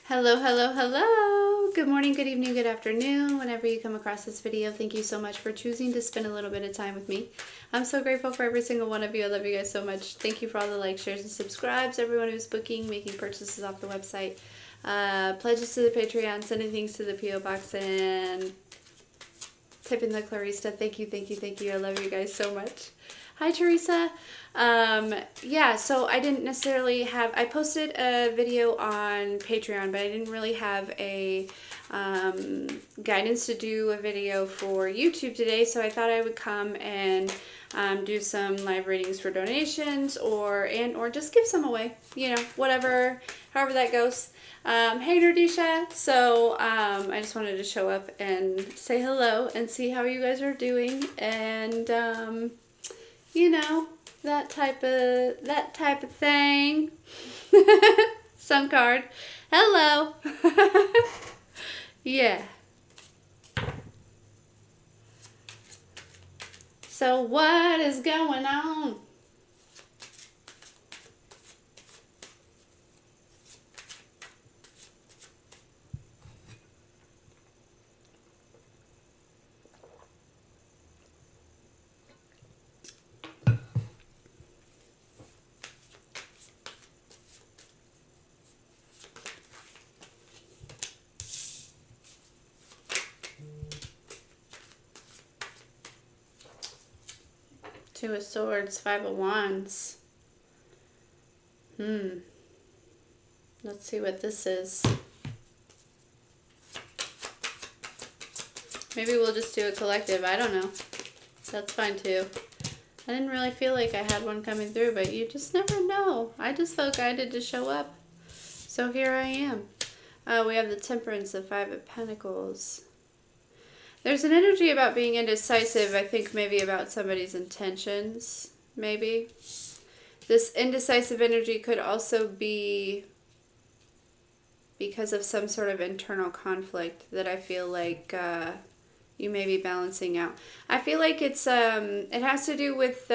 Hello, hello, hello. Good morning, good evening, good afternoon. Whenever you come across this video, thank you so much for choosing to spend a little bit of time with me. I'm so grateful for every single one of you. I love you guys so much. Thank you for all the likes, shares, and subscribes. Everyone who's booking, making purchases off the website, pledges to the Patreon, sending things to the P.O. Box, and tipping the Clarista. Thank you, thank you, thank you. I love you guys so much. Hi, Teresa. Yeah, so I didn't necessarily have, I posted a video on Patreon, but I didn't really have a guidance to do a video for YouTube today, so I thought I would come and do some live readings for donations or just give some away, you know, whatever, however that goes. Hey, Nerdisha. So I just wanted to show up and say hello and see how you guys are doing, and you know, that type of thing. Sun card. Hello. Yeah. So what is going on? Two of Swords, Five of Wands. Let's see what this is. Maybe we'll just do a collective. I don't know. That's fine too. I didn't really feel like I had one coming through, but you just never know. I just felt guided to show up. So here I am. We have the Temperance, the Five of Pentacles. There's an energy about being indecisive, I think maybe about somebody's intentions, maybe. This indecisive energy could also be because of some sort of internal conflict that I feel like you may be balancing out. I feel like it's it has to do with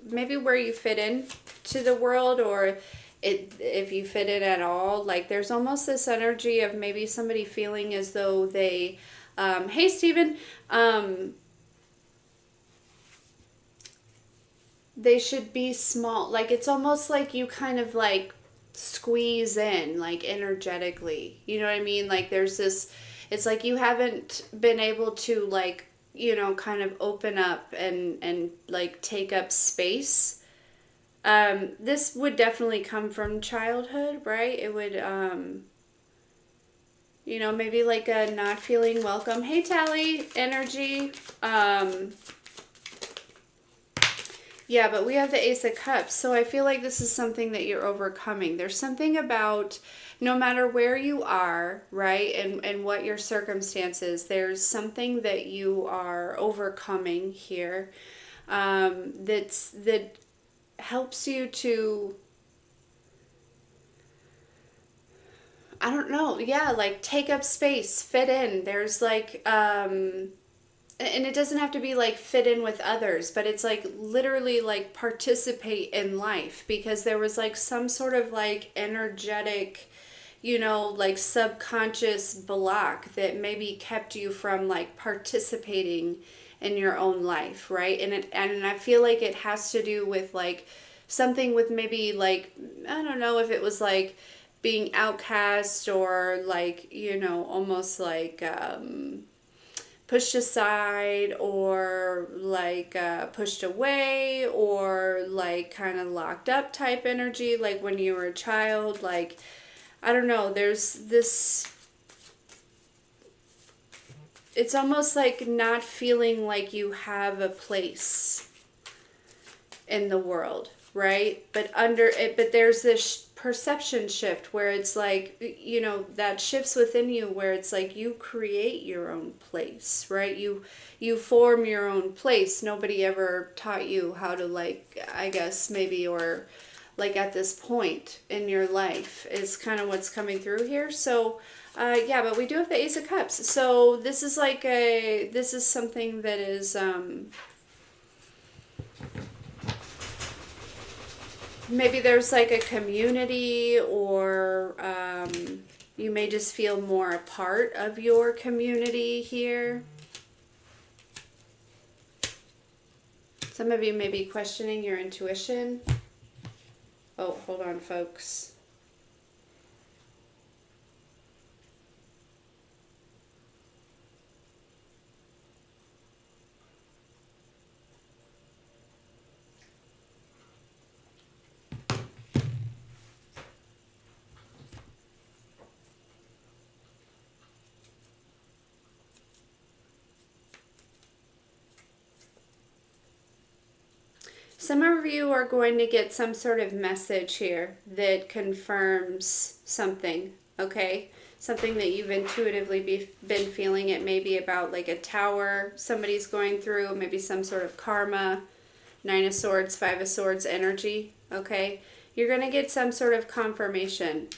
maybe where you fit in to the world, or if you fit in at all. Like there's almost this energy of maybe somebody feeling as though they hey, Stephen. They should be small. Like, it's almost like you kind of, like, squeeze in, like, energetically. You know what I mean? Like, there's this... It's like you haven't been able to, like, you know, kind of open up and like, take up space. This would definitely come from childhood, right? It would... you know, maybe like a not feeling welcome. Hey, Tally, energy. Yeah, but we have the Ace of Cups. So I feel like this is something that you're overcoming. There's something about no matter where you are, right, and what your circumstances, there's something that you are overcoming here that helps you to... I don't know. Yeah, like take up space, fit in. There's like, and it doesn't have to be like fit in with others, but it's like literally like participate in life, because there was like some sort of like energetic, you know, like subconscious block that maybe kept you from like participating in your own life, right? And I feel like it has to do with like something with maybe like, I don't know if it was like being outcast, or like, you know, almost like pushed aside, or like pushed away, or like kind of locked up type energy, like when you were a child. Like, I don't know, there's this... It's almost like not feeling like you have a place in the world, right? But there's this perception shift where it's like, you know, that shifts within you, where it's like you create your own place, right? You form your own place. Nobody ever taught you how to, like, I guess maybe, or like at this point in your life is kind of what's coming through here. So yeah, but we do have the Ace of Cups. So this is like this is something that is maybe there's like a community, or You may just feel more a part of your community here. Some of you may be questioning your intuition. Oh, hold on, folks. Some of you are going to get some sort of message here that confirms something, okay? Something that you've intuitively been feeling. It may be about like a tower somebody's going through, maybe some sort of karma, 9 of Swords, 5 of Swords energy, okay? You're going to get some sort of confirmation.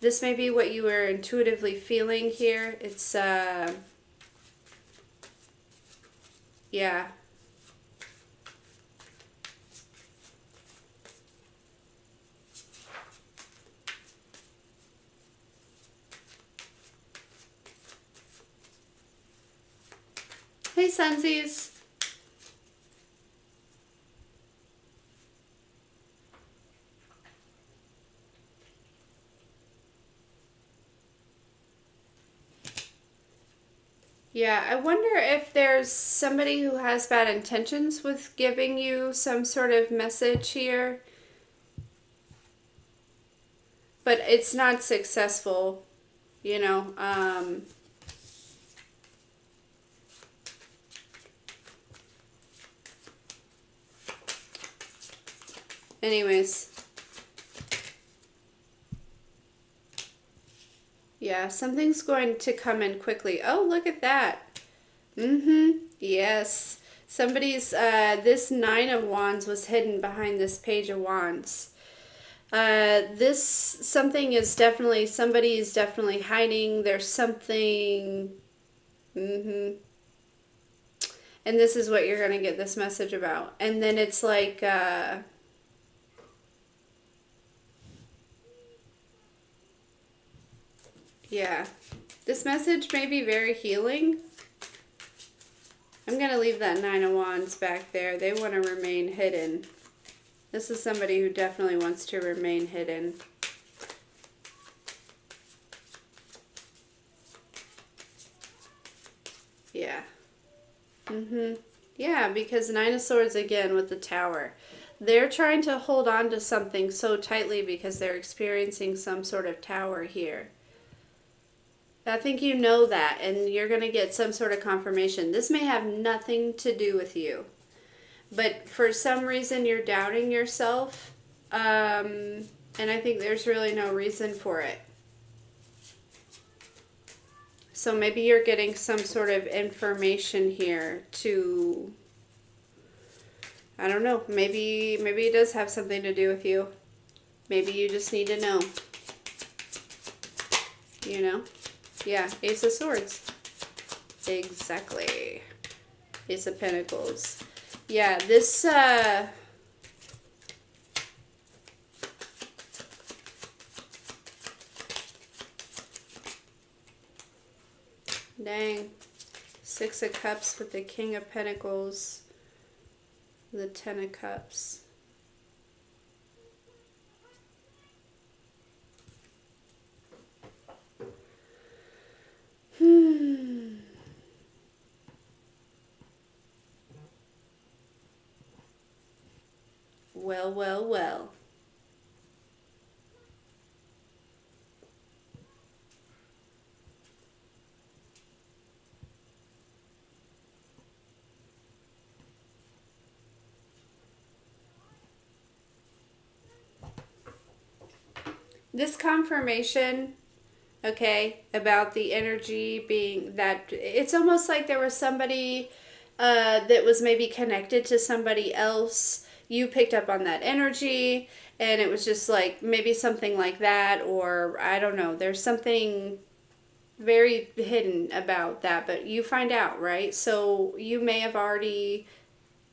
This may be what you were intuitively feeling here. It's, yeah. Hey, Sunsies. Yeah, I wonder if there's somebody who has bad intentions with giving you some sort of message here. But it's not successful, you know. Anyways. Yeah, something's going to come in quickly. Oh, look at that. Yes. Somebody's, this 9 of Wands was hidden behind this Page of Wands. Something is definitely, somebody is definitely hiding. There's something, and this is what you're going to get this message about. And then it's like, yeah, this message may be very healing. I'm going to leave that 9 of Wands back there. They want to remain hidden. This is somebody who definitely wants to remain hidden. Yeah. Yeah, because 9 of Swords again with the Tower. They're trying to hold on to something so tightly because they're experiencing some sort of tower here. I think you know that, and you're going to get some sort of confirmation. This may have nothing to do with you, but for some reason you're doubting yourself, and I think there's really no reason for it. So maybe you're getting some sort of information here to, I don't know, maybe it does have something to do with you. Maybe you just need to know, you know? Yeah, Ace of Swords. Exactly. Ace of Pentacles. Yeah, this, dang. 6 of Cups with the King of Pentacles. The 10 of Cups. Well, well, well. This confirmation, okay, about the energy being that, it's almost like there was somebody that was maybe connected to somebody else. You picked up on that energy, and it was just like maybe something like that, or I don't know. There's something very hidden about that, but you find out, right? So you may have already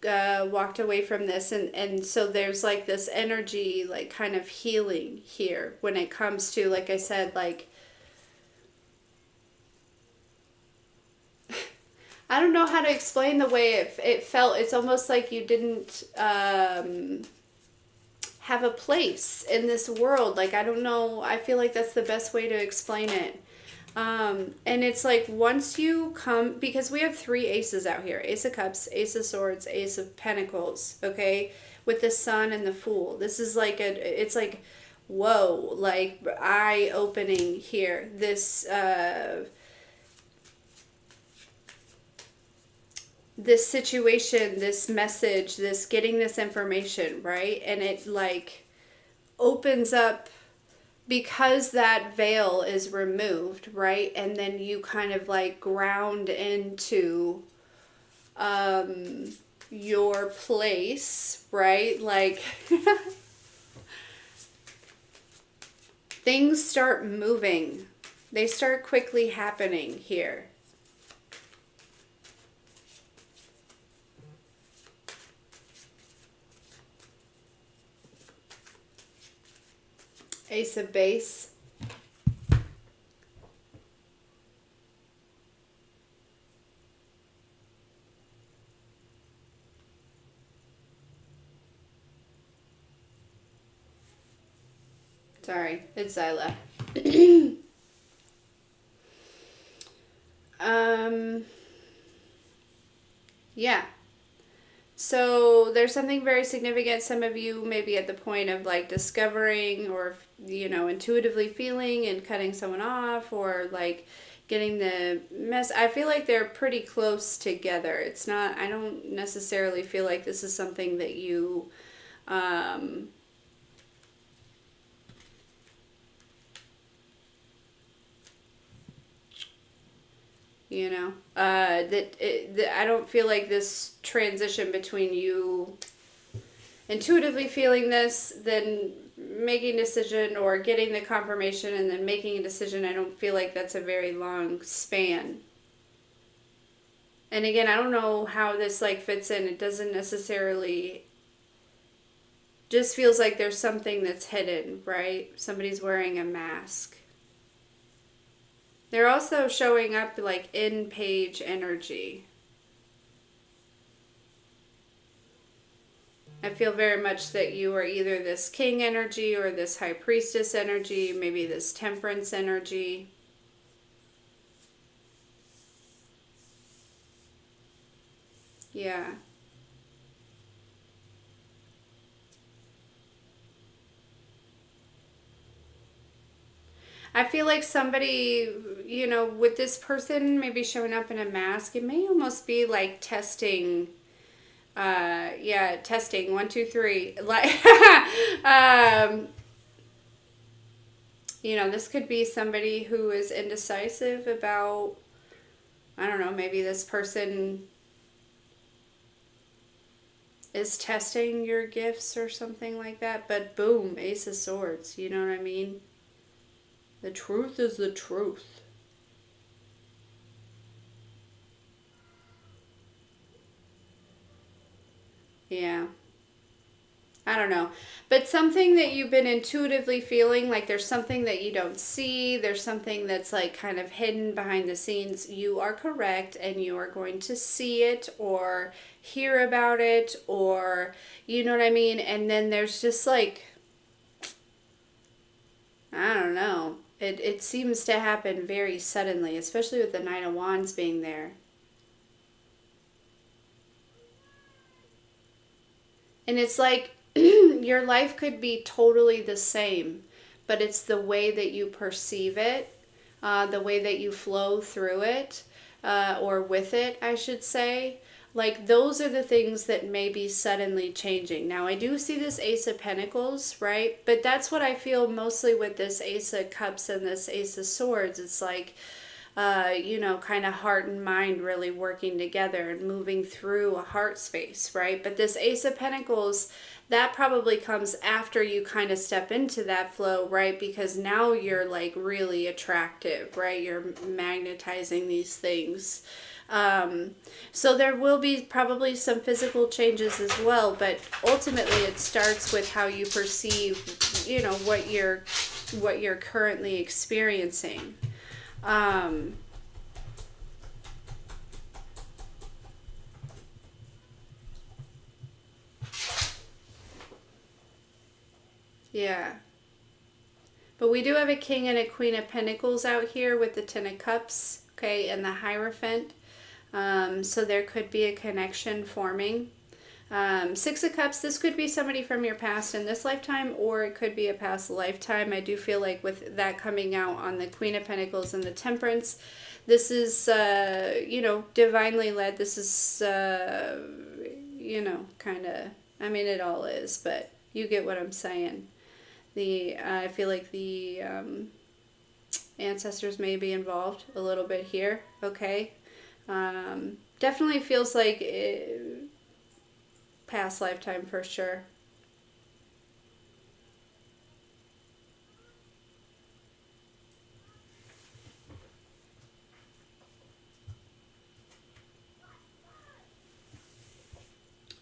walked away from this, and so there's like this energy, like kind of healing here when it comes to, like I said, like I don't know how to explain the way it felt. It's almost like you didn't have a place in this world. Like, I don't know. I feel like that's the best way to explain it. And it's like once you come, because we have 3 aces out here: Ace of Cups, Ace of Swords, Ace of Pentacles, okay, with the Sun and the Fool. This is like it's like, whoa, like eye-opening here. This situation, this message, this getting this information, right? And it like opens up, because that veil is removed, right? And then you kind of like ground into your place, right? Like things start moving. They start quickly happening here. Ace of Base. Sorry, it's Zelle. Yeah. So there's something very significant. Some of you may be at the point of like discovering or, you know, intuitively feeling and cutting someone off, or like getting the mess. I feel like they're pretty close together. It's not, I don't necessarily feel like this is something that you, you know, I don't feel like this transition between you intuitively feeling this, then making a decision, or getting the confirmation and then making a decision. I don't feel like that's a very long span. And again, I don't know how this like fits in. It doesn't necessarily, just feels like there's something that's hidden, right? Somebody's wearing a mask. They're also showing up like in page energy. I feel very much that you are either this king energy or this high priestess energy, maybe this temperance energy. Yeah. I feel like somebody, you know, with this person maybe showing up in a mask, it may almost be like testing. Yeah, testing 1, 2, 3. Like, you know, this could be somebody who is indecisive about, I don't know, maybe this person is testing your gifts or something like that. But boom, Ace of Swords, you know what I mean? The truth is the truth. Yeah. I don't know. But something that you've been intuitively feeling, like there's something that you don't see, there's something that's like kind of hidden behind the scenes. You are correct, and you are going to see it or hear about it, or, you know what I mean? And then there's just like, I don't know. It seems to happen very suddenly, especially with the Knight of Wands being there. And it's like your life could be totally the same, but it's the way that you perceive it, the way that you flow through it, or with it, I should say. Like, those are the things that may be suddenly changing. Now, I do see this Ace of Pentacles, right? But that's what I feel mostly with this Ace of Cups and this Ace of Swords. It's like, you know, kind of heart and mind really working together and moving through a heart space, right? But this Ace of Pentacles, that probably comes after you kind of step into that flow, right? Because now you're like really attractive, right? You're magnetizing these things. So there will be probably some physical changes as well, but ultimately it starts with how you perceive, you know, what you're currently experiencing. Yeah. But we do have a King and a Queen of Pentacles out here with the Ten of Cups, okay, and the Hierophant. So there could be a connection forming. Six of Cups, this could be somebody from your past in this lifetime, or it could be a past lifetime. I do feel like with that coming out on the Queen of Pentacles and the Temperance, this is, you know, divinely led. This is, you know, kind of, I mean, it all is, but you get what I'm saying. I feel like the ancestors may be involved a little bit here, okay? Definitely feels like past lifetime for sure.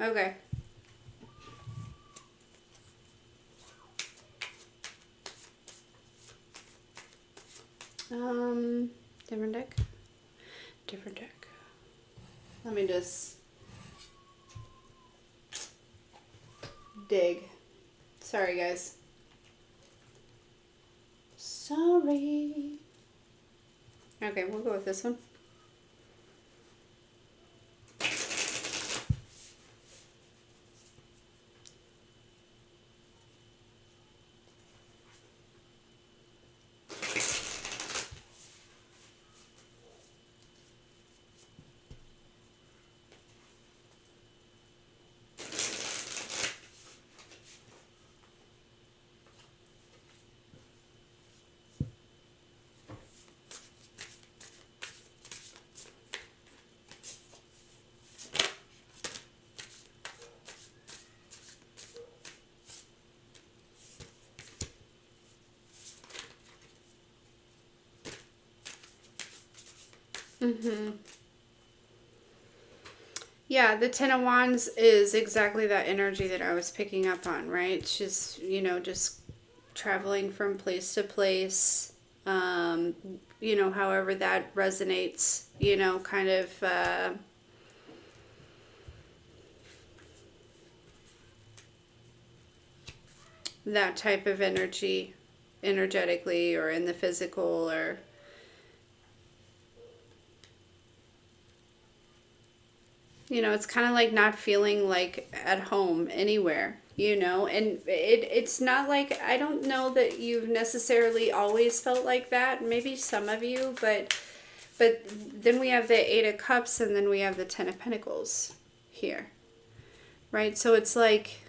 Okay. Different deck? Different deck. Let me just dig. Sorry, guys. Sorry. Okay, we'll go with this one. Yeah, the Ten of Wands is exactly that energy that I was picking up on, right? She's, you know, just traveling from place to place, you know, however that resonates, you know, kind of, that type of energy, energetically or in the physical, or you know, it's kind of like not feeling like at home anywhere, you know, and it's not like, I don't know that you've necessarily always felt like that, maybe some of you, but then we have the Eight of Cups and then we have the Ten of Pentacles here, right? So it's like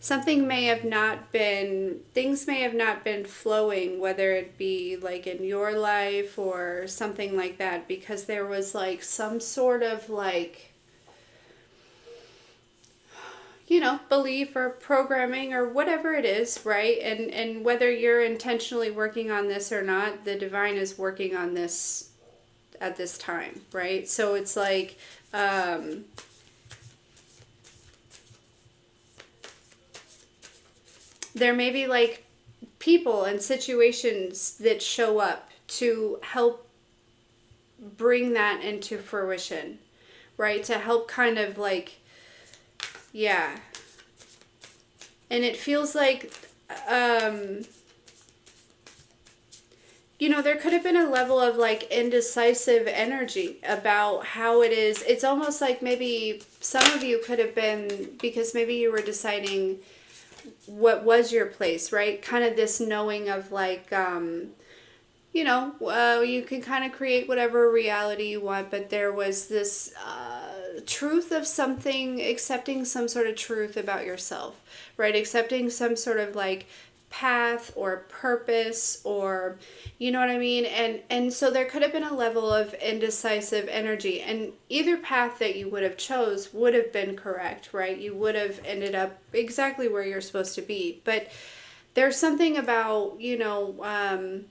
something may have not been, things may have not been flowing, whether it be like in your life or something like that, because there was like some sort of like, you know, belief or programming or whatever it is, right? And whether you're intentionally working on this or not, the divine is working on this at this time, right? So it's like, there may be like people and situations that show up to help bring that into fruition, right? To help kind of like, yeah. And it feels like, you know, there could have been a level of like indecisive energy about how it is. It's almost like maybe some of you could have been, because maybe you were deciding what was your place, right? Kind of this knowing of like, you know, you can kind of create whatever reality you want, but there was this truth of something, accepting some sort of truth about yourself, right? Accepting some sort of like path or purpose, or you know what I mean, and so there could have been a level of indecisive energy, and either path that you would have chose would have been correct, right? You would have ended up exactly where you're supposed to be. But there's something about, you know,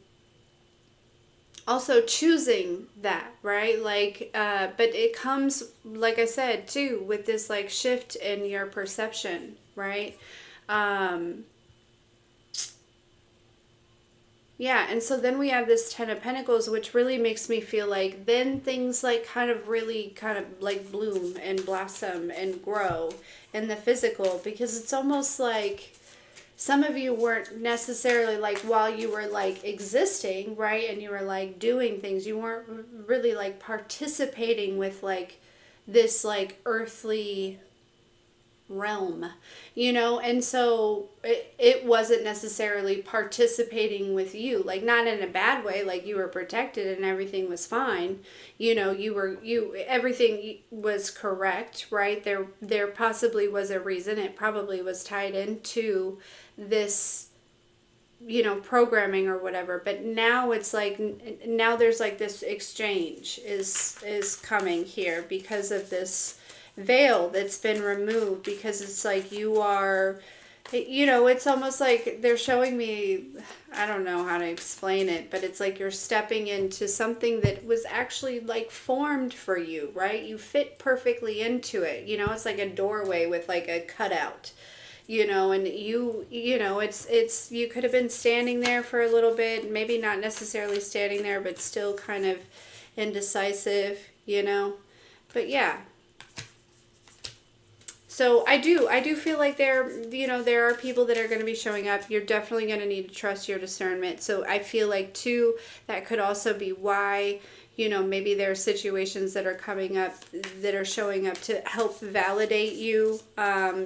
also choosing that, right? Like, but it comes, like I said too, with this like shift in your perception, right? Yeah, and so then we have this Ten of Pentacles, which really makes me feel like then things like kind of really kind of like bloom and blossom and grow in the physical, because it's almost like some of you weren't necessarily like, while you were like existing, right, and you were like doing things, you weren't really like participating with like this like earthly realm, and so it wasn't necessarily participating with you, like not in a bad way, like you were protected and everything was fine, everything was correct, right? There possibly was a reason. It probably was tied into this programming or whatever, but now it's like, now there's like this exchange is coming here because of this veil that's been removed, because it's like you are, it's almost like they're showing me, I don't know how to explain it, but it's like you're stepping into something that was actually like formed for you, right? You fit perfectly into it. It's like a doorway with like a cutout, and it's you could have been standing there for a little bit, maybe not necessarily standing there, but still kind of indecisive, but yeah. So I do feel like there are people that are going to be showing up. You're definitely going to need to trust your discernment. So I feel like too, that could also be why, maybe there are situations that are coming up that are showing up to help validate you,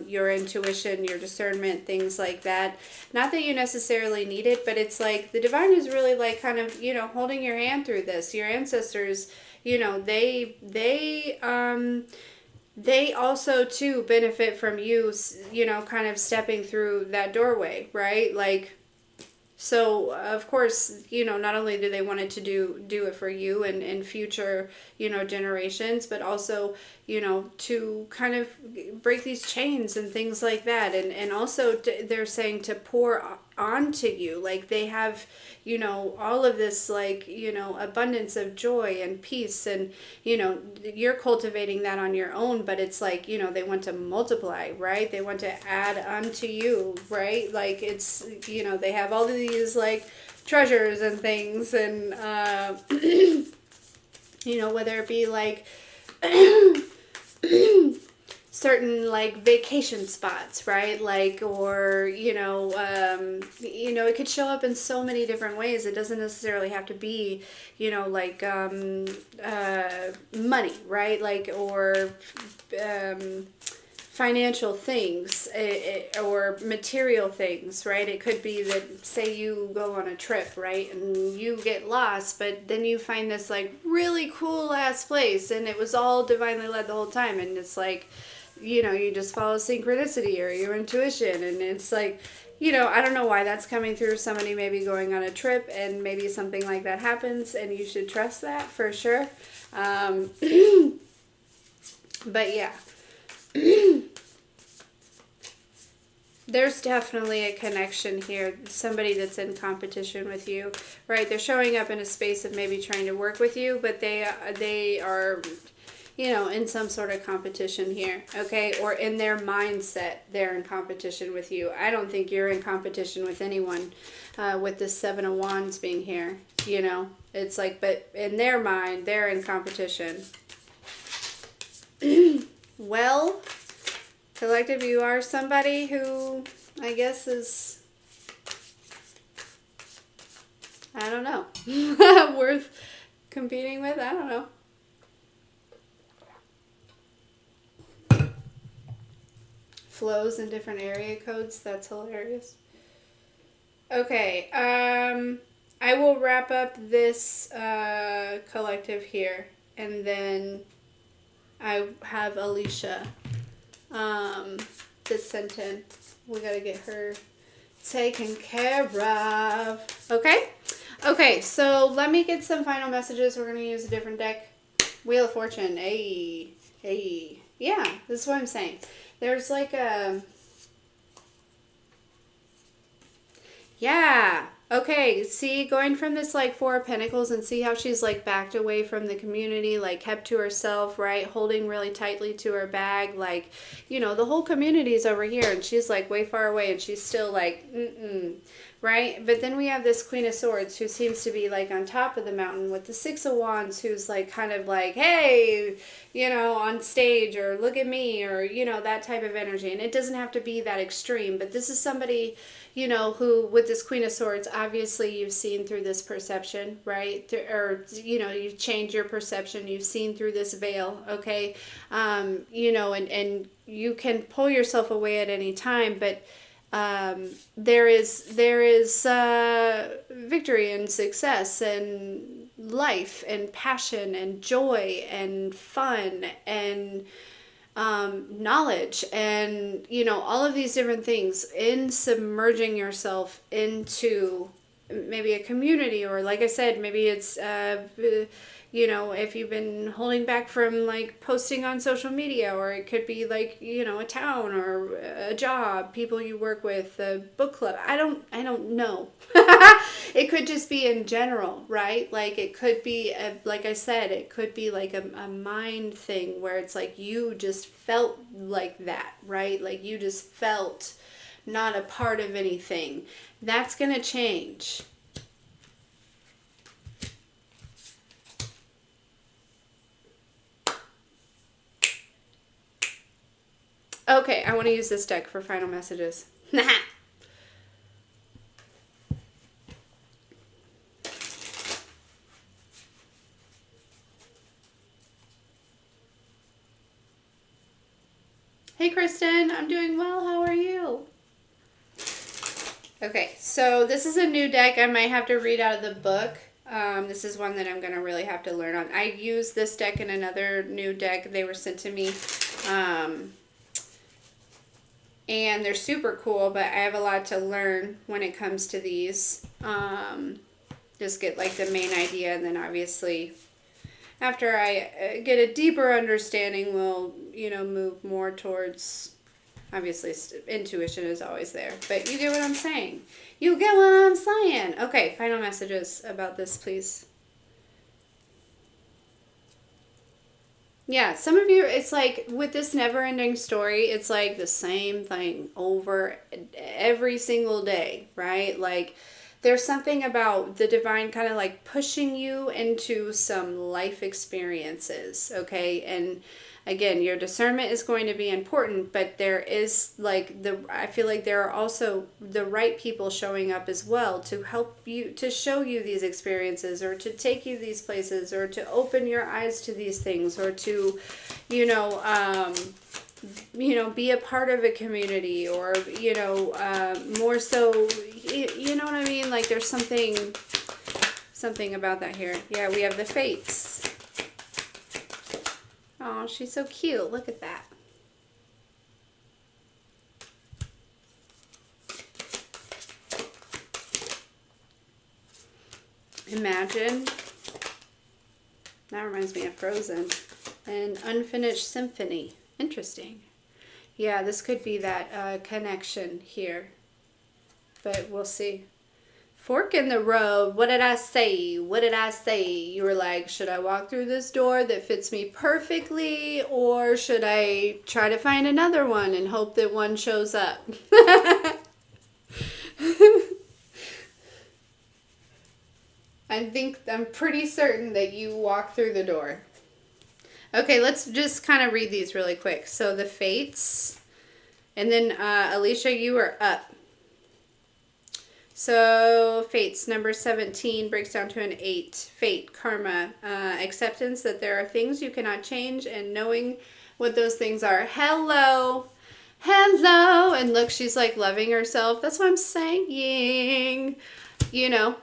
your intuition, your discernment, things like that. Not that you necessarily need it, but it's like the divine is really like kind of, holding your hand through this. Your ancestors, they also too benefit from you, kind of stepping through that doorway, right? Like, so of course, not only do they want it to do it for you and future, generations, but also, to kind of break these chains and things like that. And also they're saying to pour onto you, like they have, all of this, like, abundance of joy and peace, and, you're cultivating that on your own, but it's like, they want to multiply, right? They want to add onto you, right? Like it's, they have all of these like treasures and things, and, whether it be like, certain like vacation spots, right? Like, or, it could show up in so many different ways. It doesn't necessarily have to be, like, money, right? Like, or, financial things, or material things, right? It could be that, say you go on a trip, right, and you get lost, but then you find this like really cool ass place, and it was all divinely led the whole time, and it's like, you just follow synchronicity or your intuition, and it's like, I don't know why that's coming through. Somebody may be going on a trip and maybe something like that happens, and you should trust that for sure. But yeah. There's definitely a connection here. Somebody that's in competition with you, right? They're showing up in a space of maybe trying to work with you, but they are, in some sort of competition here, okay? Or in their mindset, they're in competition with you. I don't think you're in competition with anyone, with the Seven of Wands being here, It's like, but in their mind, they're in competition. Well, collective, you are somebody who, I guess, is, I don't know, worth competing with. I don't know. Flows in different area codes. That's hilarious. Okay. I will wrap up this collective here, and then I have Alicia that's sent in. We gotta get her taken care of. Okay, so let me get some final messages. We're gonna use a different deck. Wheel of Fortune. Hey. Yeah, this is what I'm saying. There's like a, yeah, Okay, see, going from this like Four of Pentacles, and see how she's like backed away from the community, like kept to herself, right? Holding really tightly to her bag. Like, you know, the whole community is over here and she's like way far away and she's still like, right? But then we have this Queen of Swords who seems to be like on top of the mountain with the Six of Wands, who's like kind of like, hey, you know, on stage, or look at me, or, you know, that type of energy. And it doesn't have to be that extreme, but this is somebody, you know, who with this Queen of Swords, obviously you've seen through this perception, right? Or, you know, you've changed your perception. You've seen through this veil, okay? You know, and you can pull yourself away at any time, but there is victory and success and life and passion and joy and fun and knowledge and, you know, all of these different things in submerging yourself into maybe a community, or like I said, maybe it's you know, if you've been holding back from like posting on social media, or it could be like, you know, a town or a job, people you work with, a book club. I don't know. It could just be in general, right? Like it could be like I said, it could be like a mind thing where it's like you just felt like that, right? Like you just felt not a part of anything. That's gonna change. Okay, I want to use this deck for final messages. Hey Kristen, I'm doing well. How are you? Okay, so this is a new deck. I might have to read out of the book. This is one that I'm going to really have to learn on. I used this deck in another new deck. They were sent to me. And they're super cool, but I have a lot to learn when it comes to these. Just get like the main idea, and then obviously after I get a deeper understanding, we'll, you know, move more towards, obviously intuition is always there, but you get what I'm saying. You get what I'm saying. Okay, final messages about this, please. Yeah, some of you, it's like with this never-ending story, it's like the same thing over every single day, right? Like there's something about the divine kind of like pushing you into some life experiences, okay? And again, your discernment is going to be important, but there is like I feel like there are also the right people showing up as well to help you, to show you these experiences, or to take you these places, or to open your eyes to these things, or to, you know, be a part of a community, or, you know, more so, you know what I mean? Like there's something about that here. Yeah, we have the fates. Oh, she's so cute. Look at that. Imagine. That reminds me of Frozen. An unfinished symphony. Interesting. Yeah, this could be that connection here. But we'll see. Fork in the road. What did I say? What did I say? You were like, should I walk through this door that fits me perfectly, or should I try to find another one and hope that one shows up? I'm pretty certain that you walk through the door. Okay, let's just kind of read these really quick. So the fates, and then Alicia, you are up. So fates, number 17 breaks down to an 8. Fate, karma, acceptance that there are things you cannot change, and knowing what those things are. Hello, hello, and look, she's like loving herself. That's what I'm saying, you know.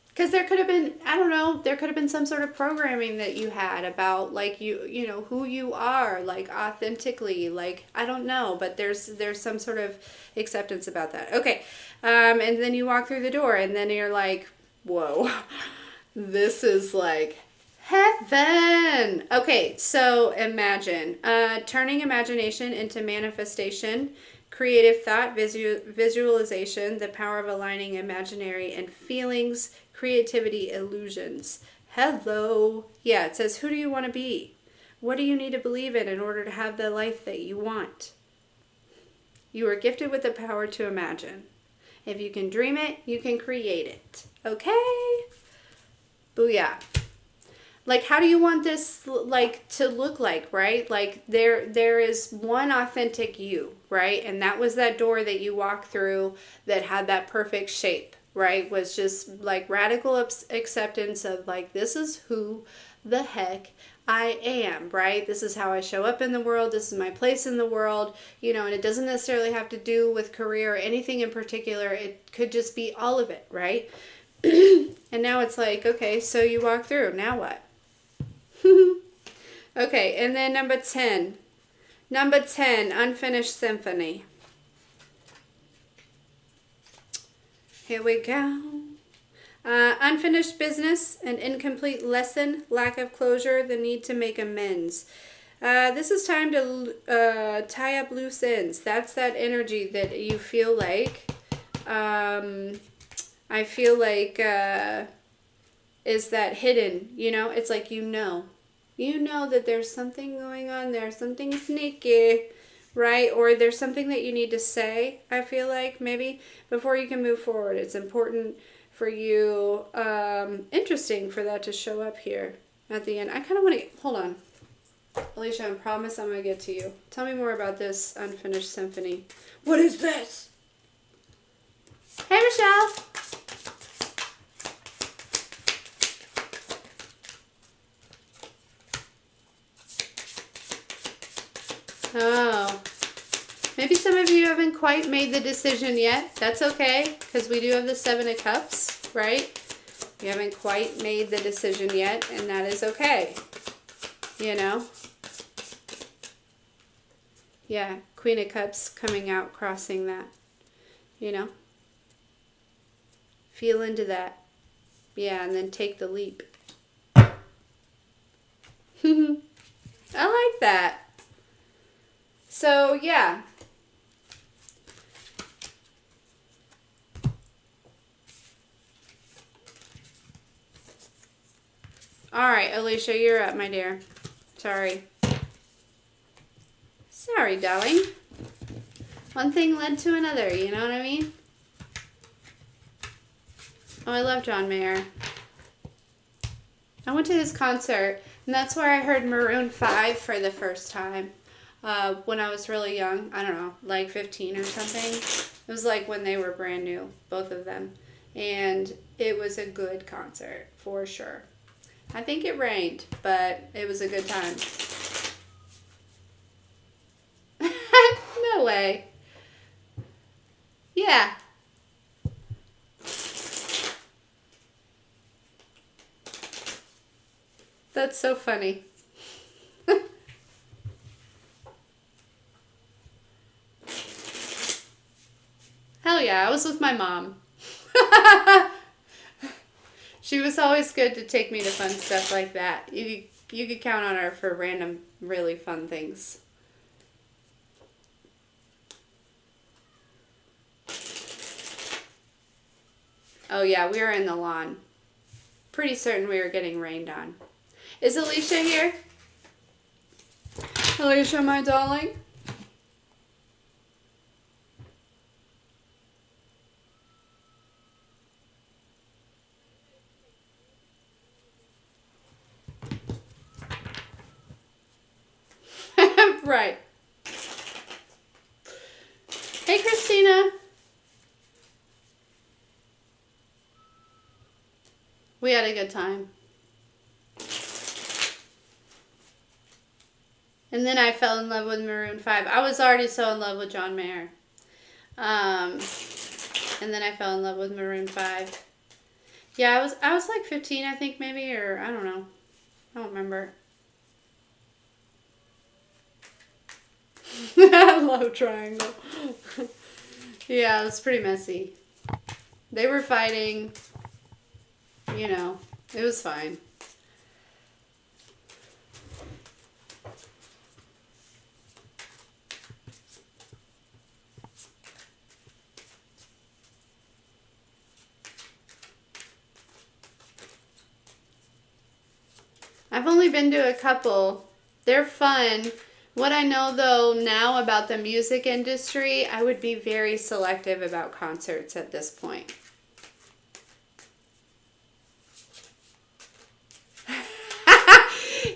Because there could have been, I don't know, there could have been some sort of programming that you had about, like, you know, who you are, like, authentically, like, I don't know, but there's some sort of acceptance about that. Okay, and then you walk through the door, and then you're like, whoa, this is, like, heaven. Okay, so imagine, turning imagination into manifestation, creative thought, visualization, the power of aligning imaginary and feelings, creativity, illusions. Hello. Yeah, it says, who do you want to be? What do you need to believe in order to have the life that you want? You are gifted with the power to imagine. If you can dream it, you can create it. Okay? Booyah. Like, how do you want this, like, to look like, right? Like, there is one authentic you, right? And that was that door that you walked through that had that perfect shape, right? Was just, like, radical acceptance of, like, this is who the heck I am, right? This is how I show up in the world. This is my place in the world, you know, and it doesn't necessarily have to do with career or anything in particular. It could just be all of it, right? And now it's like, okay, so you walk through. Now what? Okay, and then number 10. Number 10, Unfinished Symphony. Here we go. Unfinished business, an incomplete lesson, lack of closure, the need to make amends. This is time to tie up loose ends. That's that energy that you feel like. I feel like is that hidden, you know? It's like you know that there's something going on there, something sneaky, right? Or there's something that you need to say, I feel like, maybe, before you can move forward. It's important for you, interesting for that to show up here at the end. I kind of want to, hold on. Alicia, I promise I'm going to get to you. Tell me more about this Unfinished Symphony. What is this? Hey, Michelle. Oh, maybe some of you haven't quite made the decision yet. That's okay, because we do have the 7 of Cups, right? You haven't quite made the decision yet, and that is okay, you know? Yeah, Queen of Cups coming out, crossing that, you know? Feel into that. Yeah, and then take the leap. I like that. So, yeah. All right, Alicia, you're up, my dear. Sorry. Sorry, darling. One thing led to another, you know what I mean? Oh, I love John Mayer. I went to his concert, and that's where I heard Maroon 5 for the first time. When I was really young, I don't know, like 15 or something. It was like when they were brand new, both of them. And it was a good concert, for sure. I think it rained, but it was a good time. No way. Yeah. That's so funny. Hell yeah, I was with my mom. She was always good to take me to fun stuff like that. You could count on her for random, really fun things. Oh yeah, we were in the lawn. Pretty certain we were getting rained on. Is Alicia here? Alicia, my darling? Right. Hey, Christina. We had a good time. And then I fell in love with Maroon 5. I was already so in love with John Mayer. And then I fell in love with Maroon 5. Yeah, I was like 15, I think, maybe, or I don't know. I don't remember. Love triangle. Yeah, it was pretty messy. They were fighting. You know, it was fine. I've only been to a couple. They're fun. What I know though now about the music industry, I would be very selective about concerts at this point.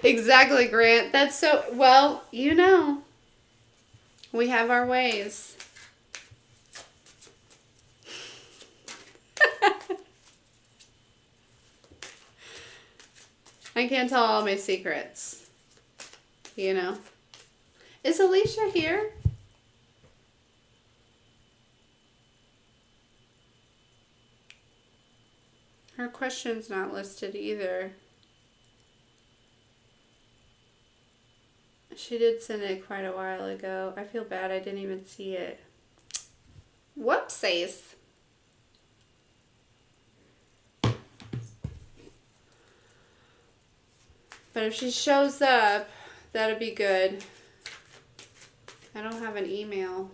Exactly, Grant. That's so, well, you know, we have our ways. I can't tell all my secrets, you know. Is Alicia here? Her question's not listed either. She did send it quite a while ago. I feel bad I didn't even see it. Whoopsies. But if she shows up, that'd be good. I don't have an email.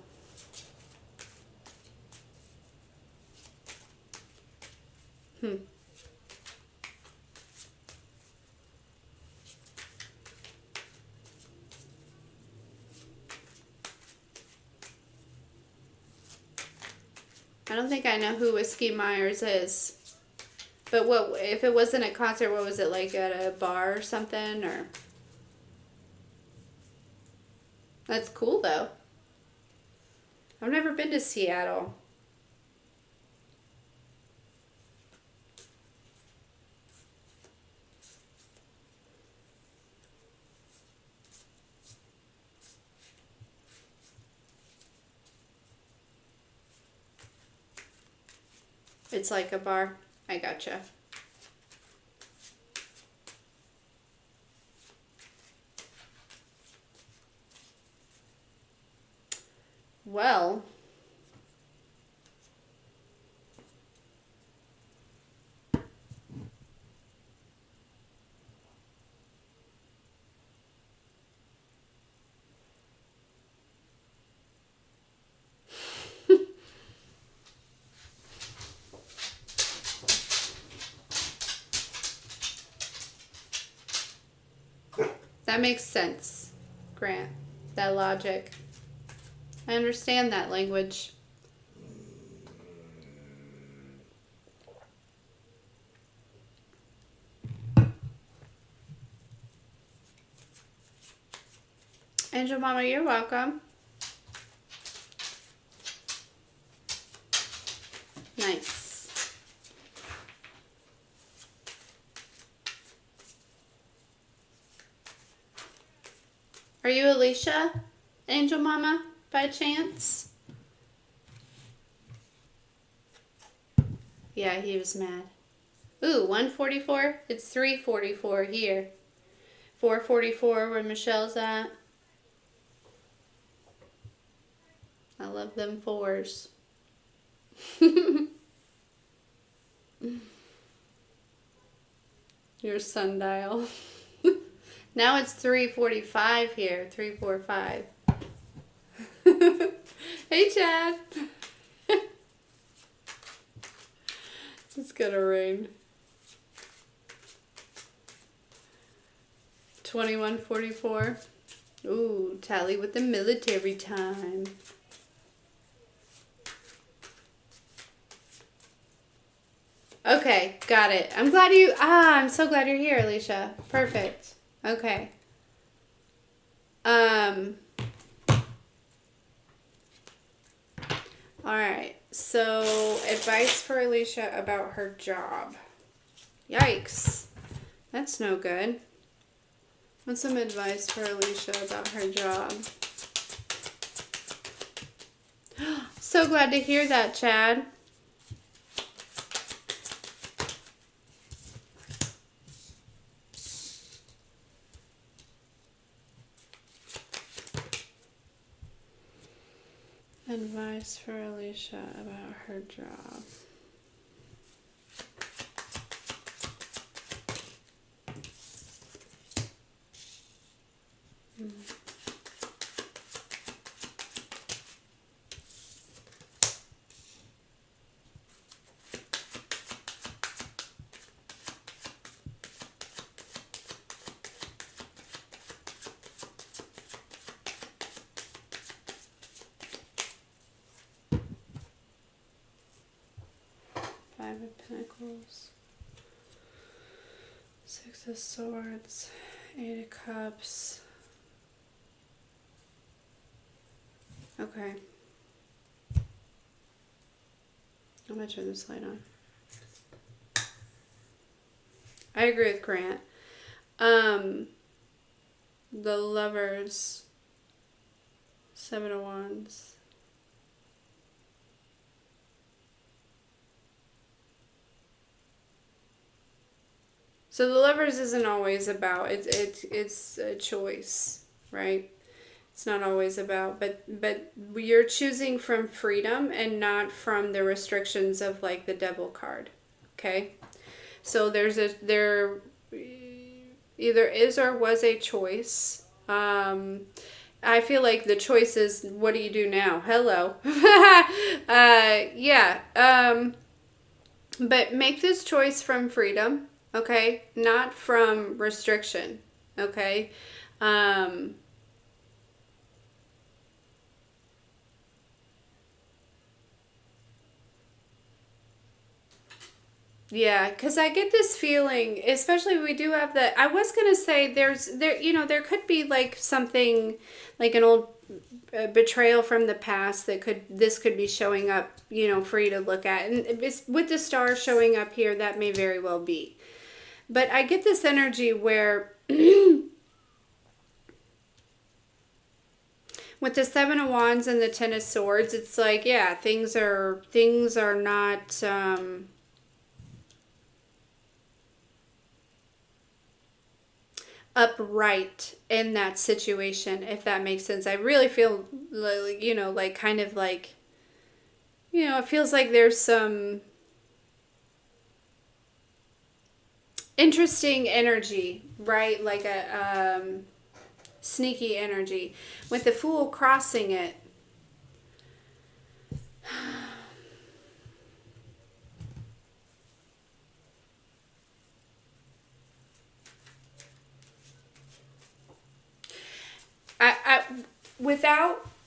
I don't think I know who Whiskey Myers is. But what if it wasn't a concert? What was it, like at a bar or something? Or that's cool though. I've never been to Seattle. It's like a bar. I gotcha. Well, that makes sense, Grant. That logic. I understand that language. Angel Mama, you're welcome. Nice. Are you Alicia, Angel Mama, by chance? Yeah, he was mad. Ooh, 144? It's 344 here. 444 where Michelle's at. I love them fours. Your sundial. Now it's 3:45 here. 3:45. Hey, Chad. It's gonna rain. 21:44. Ooh, tally with the military time. Okay, got it. I'm glad I'm so glad you're here, Alicia. Perfect. Okay. Alright, so advice for Alicia about her job. Yikes. That's no good. What's some advice for Alicia about her job? So glad to hear that, Chad. Advice for Alicia about her job. Five of Pentacles. Six of Swords. Eight of Cups. Okay. I'm going to turn this light on. I agree with Grant. The Lovers. Seven of Wands. So the Lovers isn't always about, it's a choice, right? It's not always about, but you're choosing from freedom and not from the restrictions of like the Devil card, okay? So there either is or was a choice. I feel like the choice is, what do you do now? Hello. Yeah. But make this choice from freedom, okay? Not from restriction, okay? Yeah, because I get this feeling, especially we do have the, I was going to say there could be like something, like an old betrayal from the past that this could be showing up, for you to look at. And with the star showing up here, that may very well be. But I get this energy where with the Seven of Wands and the Ten of Swords, it's like, yeah, things are not, upright in that situation, if that makes sense. I really feel like, it feels like there's some interesting energy, right? Like a sneaky energy. With the Fool crossing it,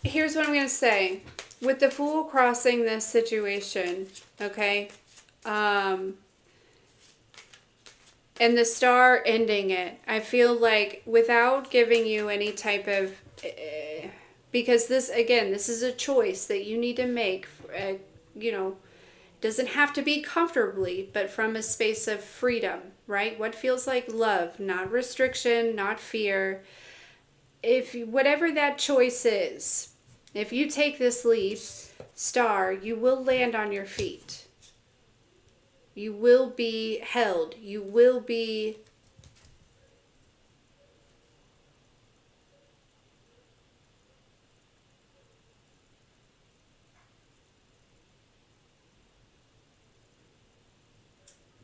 here's what I'm going to say. With the Fool crossing this situation, okay, and the star ending it, I feel like without giving you any type of, because this is a choice that you need to make, doesn't have to be comfortably, but from a space of freedom, right? What feels like love, not restriction, not fear. If whatever that choice is, if you take this leap, star, you will land on your feet. You will be held. You will be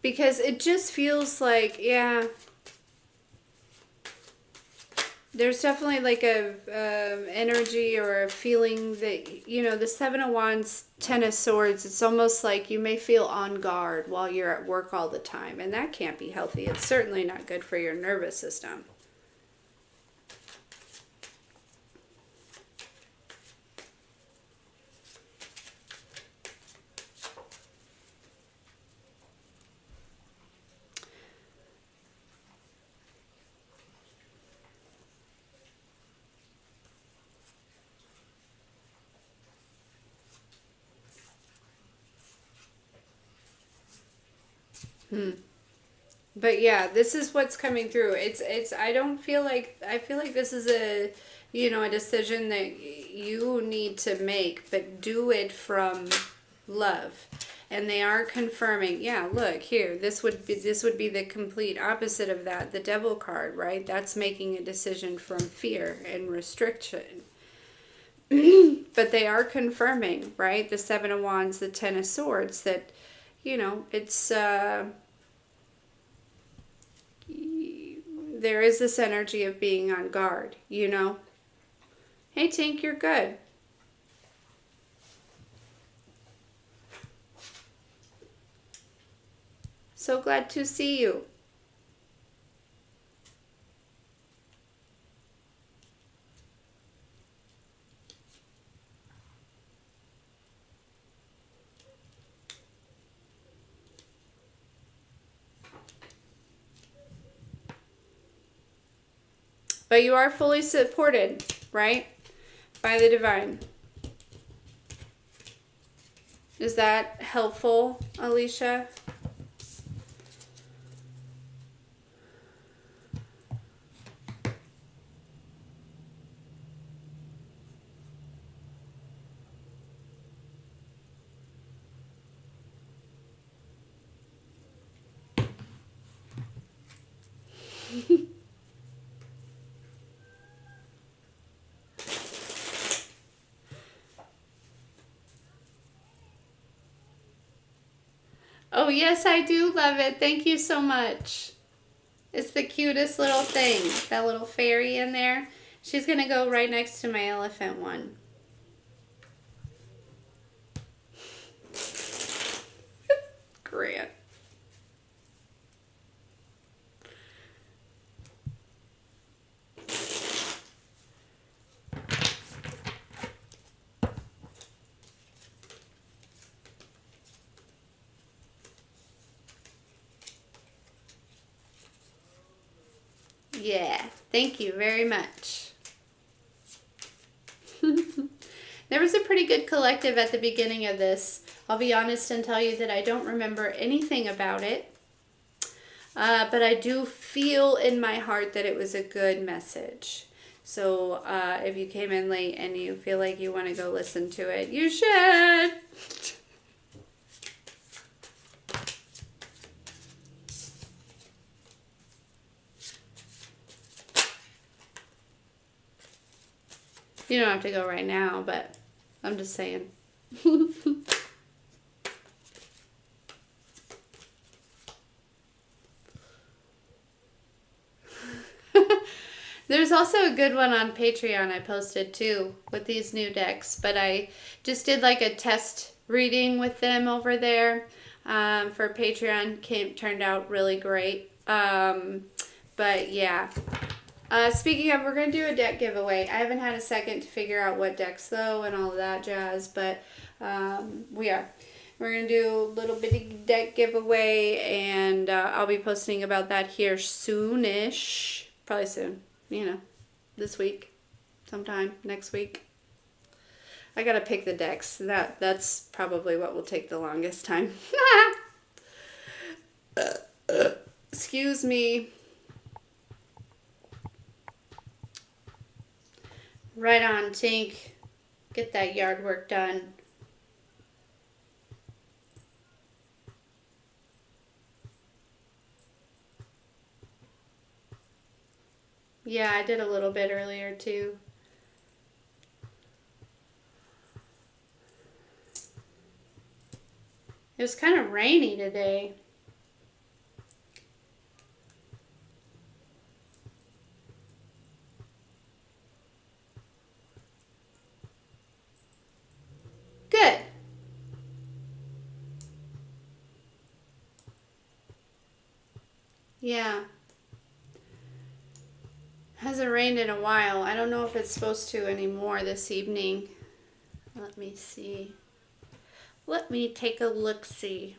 because it just feels like, yeah, there's definitely like a energy or a feeling that, the Seven of Wands, Ten of Swords, it's almost like you may feel on guard while you're at work all the time. And that can't be healthy. It's certainly not good for your nervous system. But yeah, this is what's coming through. I feel like this is a decision that you need to make, but do it from love. And they are confirming, yeah, look here, this would be the complete opposite of that, the Devil card, right? That's making a decision from fear and restriction. But they are confirming, right? The Seven of Wands, the Ten of Swords, that, it's there is this energy of being on guard, Hey, Tink, you're good. So glad to see you. But you are fully supported, right? By the divine. Is that helpful, Alicia? Oh, yes, I do love it. Thank you so much. It's the cutest little thing. That little fairy in there. She's going to go right next to my elephant one. Grant. Yeah, thank you very much. There was a pretty good collective at the beginning of this. I'll be honest and tell you that I don't remember anything about it. But I do feel in my heart that it was a good message. So if you came in late and you feel like you want to go listen to it, you should. You don't have to go right now, but I'm just saying. There's also a good one on Patreon I posted too with these new decks, but I just did like a test reading with them over there for Patreon. Turned out really great. But yeah. Speaking of, we're going to do a deck giveaway. I haven't had a second to figure out what decks though and all of that jazz, but we are. We're going to do a little bitty deck giveaway, and I'll be posting about that here soonish. Probably soon. You know, this week, sometime next week. I gotta pick the decks. That's probably what will take the longest time. Excuse me. Right on, Tink. Get that yard work done. Yeah, I did a little bit earlier too. It was kind of rainy today. Good. Yeah. Hasn't rained in a while. I don't know if it's supposed to anymore this evening. Let me see. Let me take a look-see.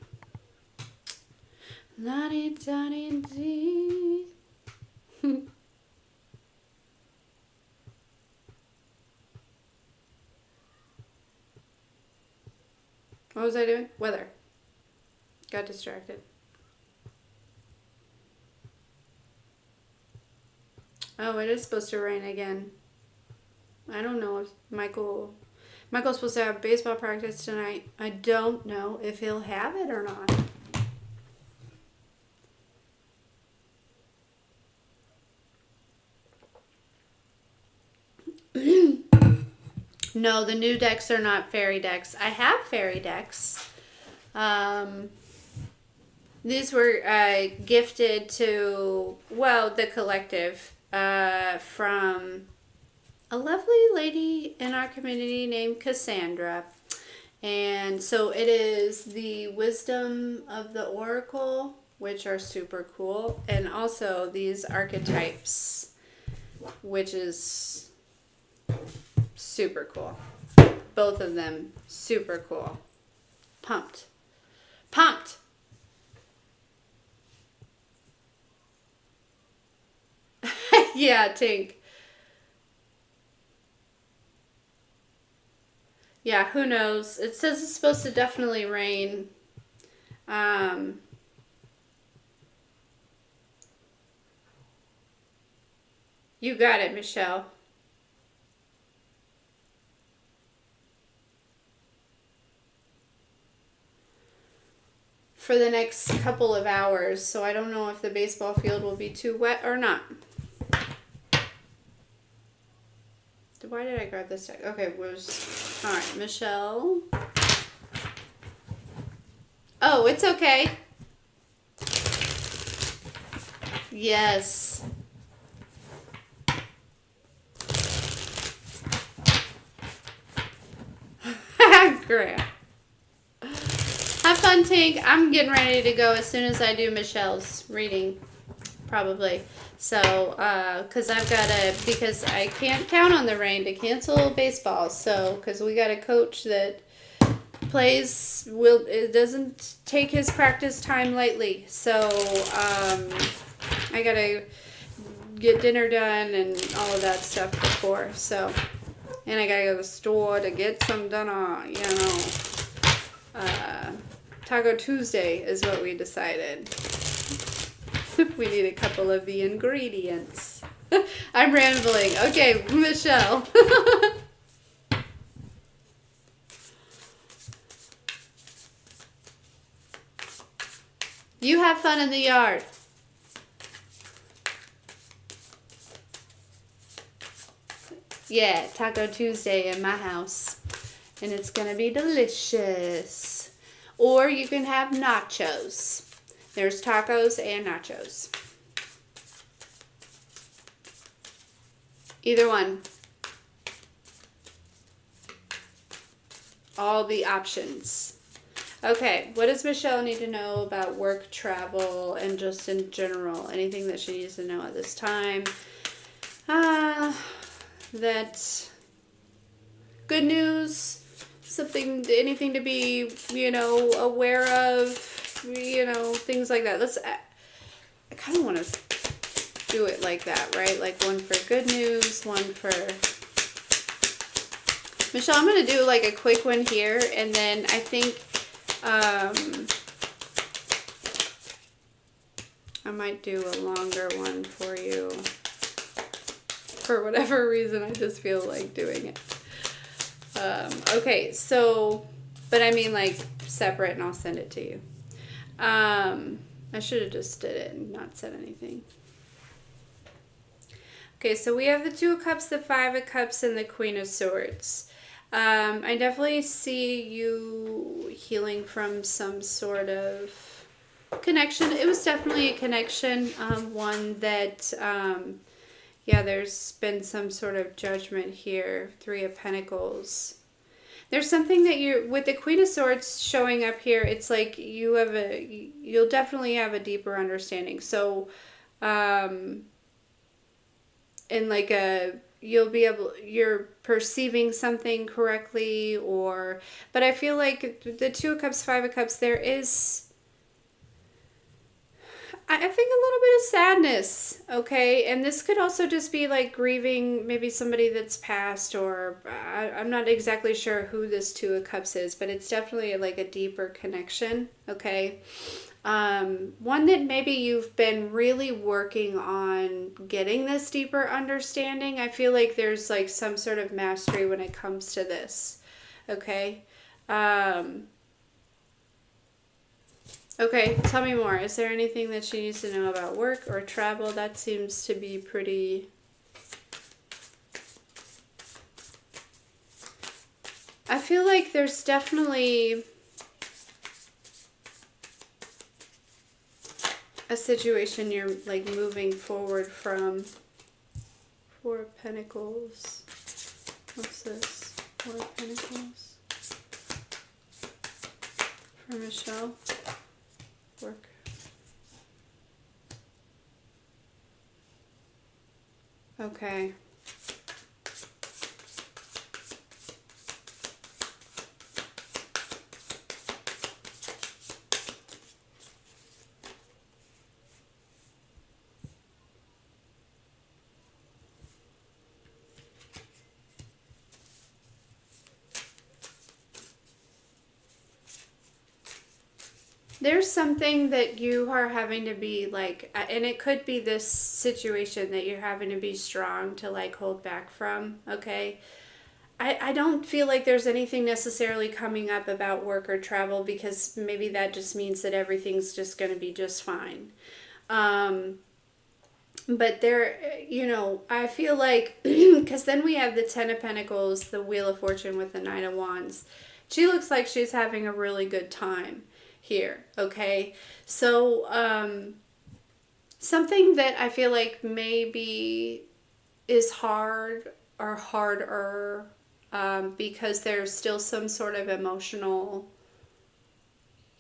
La-di-da-di-dee. What was I doing? Weather. Got distracted. Oh, it is supposed to rain again. I don't know if Michael's supposed to have baseball practice tonight. I don't know if he'll have it or not. No, the new decks are not fairy decks. I have fairy decks. These were gifted to, well, the collective from a lovely lady in our community named Cassandra. And so it is the Wisdom of the Oracle, which are super cool. And also these archetypes, which is super cool. Both of them super cool. Pumped. Pumped! Yeah, Tink. Yeah, who knows? It says it's supposed to definitely rain. You got it, Michelle. For the next couple of hours, so I don't know if the baseball field will be too wet or not. Why did I grab this deck? Okay, all right, Michelle. Oh, it's okay. Yes. Great. Have fun, Tink. I'm getting ready to go as soon as I do Michelle's reading, probably. So, because I can't count on the rain to cancel baseball. So, because we got a coach that it doesn't take his practice time lightly. So, I gotta get dinner done and all of that stuff before. So, and I gotta go to the store to get some dinner, Taco Tuesday is what we decided. We need a couple of the ingredients. I'm rambling. Okay, Michelle. You have fun in the yard. Yeah, Taco Tuesday in my house. And it's going to be delicious. Or you can have nachos. There's tacos and nachos. Either one. All the options. Okay, what does Michelle need to know about work, travel, and just in general? Anything that she needs to know at this time? That good news, anything to be, aware of, things like that. I kind of want to do it like that, right? Like one for good news, one for... Michelle, I'm going to do like a quick one here, and then I think I might do a longer one for you. For whatever reason, I just feel like doing it. Okay, so, but I mean like separate, and I'll send it to you. I should have just did it and not said anything. Okay, so we have the Two of Cups, the Five of Cups, and the Queen of Swords. I definitely see you healing from some sort of connection. It was definitely a connection, one that, yeah, there's been some sort of judgment here. Three of Pentacles. There's something that with the Queen of Swords showing up here, it's like you'll definitely have a deeper understanding. So, in like you're perceiving something correctly, but I feel like the Two of Cups, Five of Cups, there is, I think, a little bit of sadness, okay? And this could also just be like grieving maybe somebody that's passed, or I'm not exactly sure who this Two of Cups is, but it's definitely like a deeper connection, okay? One that maybe you've been really working on getting this deeper understanding. I feel like there's like some sort of mastery when it comes to this, okay? Okay, tell me more. Is there anything that she needs to know about work or travel? That seems to be pretty... I feel like there's definitely a situation you're like moving forward from. Four of Pentacles. What's this? Four of Pentacles. For Michelle. Work. Okay. There's something that you are having to be like, and it could be this situation that you're having to be strong to like hold back from, okay? I don't feel like there's anything necessarily coming up about work or travel, because maybe that just means that everything's just going to be just fine. But there, I feel like, because then we have the Ten of Pentacles, the Wheel of Fortune with the Nine of Wands. She looks like she's having a really good time here, okay? So, something that I feel like maybe is hard or harder, because there's still some sort of emotional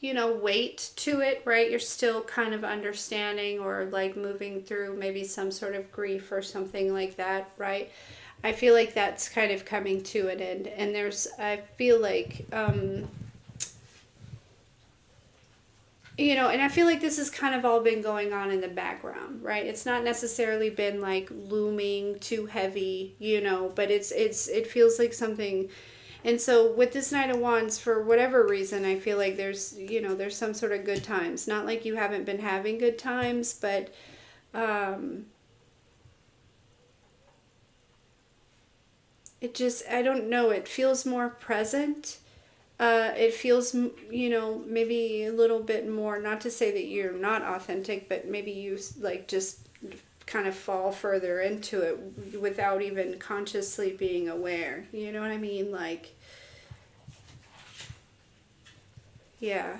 weight to it, right? You're still kind of understanding or like moving through maybe some sort of grief or something like that, right? I feel like that's kind of coming to an end. And I feel like, and I feel like this has kind of all been going on in the background, right? It's not necessarily been like looming too heavy, but it feels like something. And so with this Knight of Wands, for whatever reason, I feel like there's some sort of good times. Not like you haven't been having good times, but I don't know, it feels more present. It feels, maybe a little bit more, not to say that you're not authentic, but maybe you like just kind of fall further into it without even consciously being aware. You know what I mean? Like, yeah.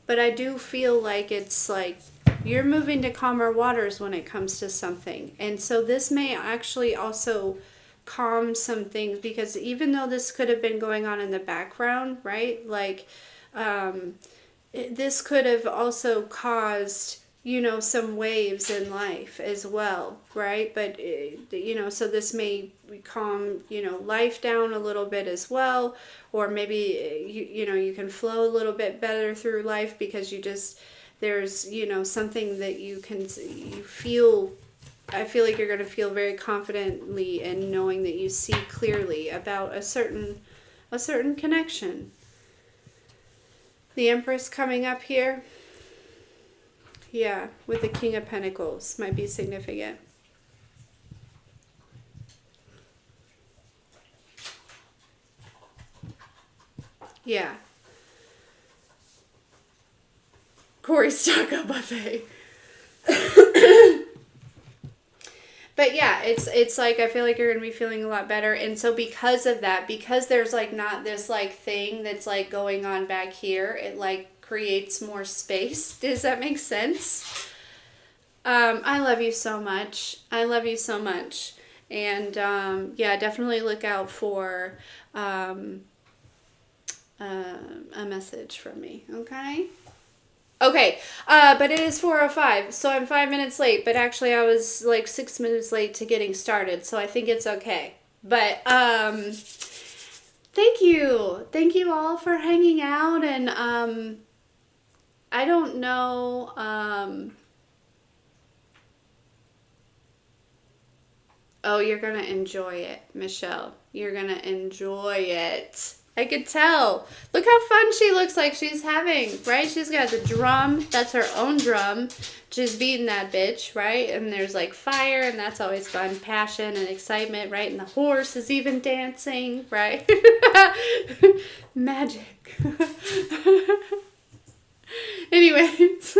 But I do feel like it's like you're moving to calmer waters when it comes to something. And so this may actually also calm some things, because even though this could have been going on in the background, right? Like, this could have also caused, some waves in life as well, right? But, so this may calm, life down a little bit as well, or maybe, you can flow a little bit better through life because there's, something that you feel. I feel like you're going to feel very confidently in knowing that you see clearly about a certain connection. The Empress coming up here. Yeah, with the King of Pentacles might be significant. Yeah. Corey's Taco Buffet. But yeah, it's like I feel like you're gonna be feeling a lot better, and so because of that, because there's like not this like thing that's like going on back here, it like creates more space. Does that make sense? I love you so much. I love you so much, and yeah, definitely look out for a message from me. Okay. Okay, but it is 4:05, so I'm 5 minutes late, but actually I was like 6 minutes late to getting started, so I think it's okay. But, thank you. Thank you all for hanging out, and, I don't know, oh, you're gonna enjoy it, Michelle. You're gonna enjoy it. I could tell. Look how fun she looks like she's having, right? She's got the drum. That's her own drum. She's beating that bitch, right? And there's like fire, and that's always fun. Passion and excitement, right? And the horse is even dancing, right? Magic. Anyways.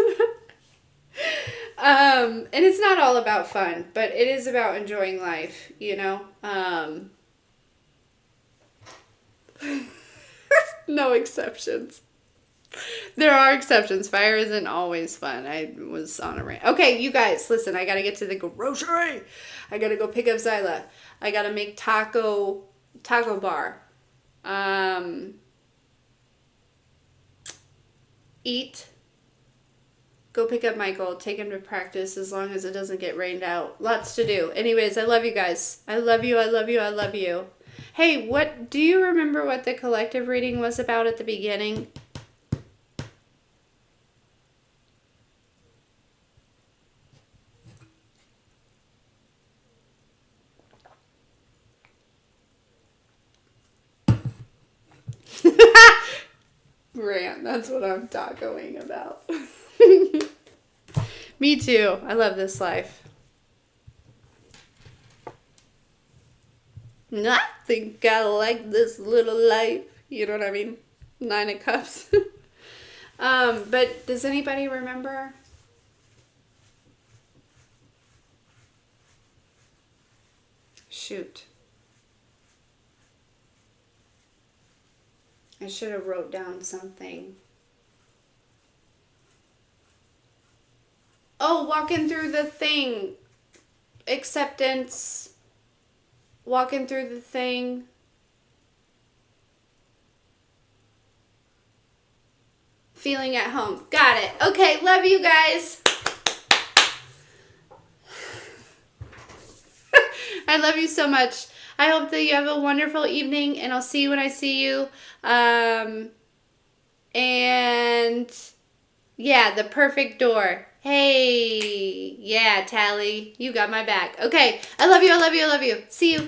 And it's not all about fun, but it is about enjoying life, No exceptions. There are exceptions. Fire isn't always fun. I was on a rant. Okay, you guys, listen, I gotta get to the grocery. I gotta go pick up Zyla. I gotta make taco bar. Eat. Go pick up Michael. Take him to practice as long as it doesn't get rained out. Lots to do. Anyways, I love you guys. I love you. I love you. I love you. Hey, do you remember what the collective reading was about at the beginning? That's what I'm talking about. Me too. I love this life. I think I like this little life. You know what I mean? 9 of Cups. But does anybody remember? Shoot. I should have wrote down something. Oh, walking through the thing. Acceptance. Walking through the thing. Feeling at home. Got it. Okay, love you guys. I love you so much. I hope that you have a wonderful evening, and I'll see you when I see you. And yeah, the perfect door. Hey, yeah, Tally, you got my back. Okay, I love you, I love you, I love you. See you.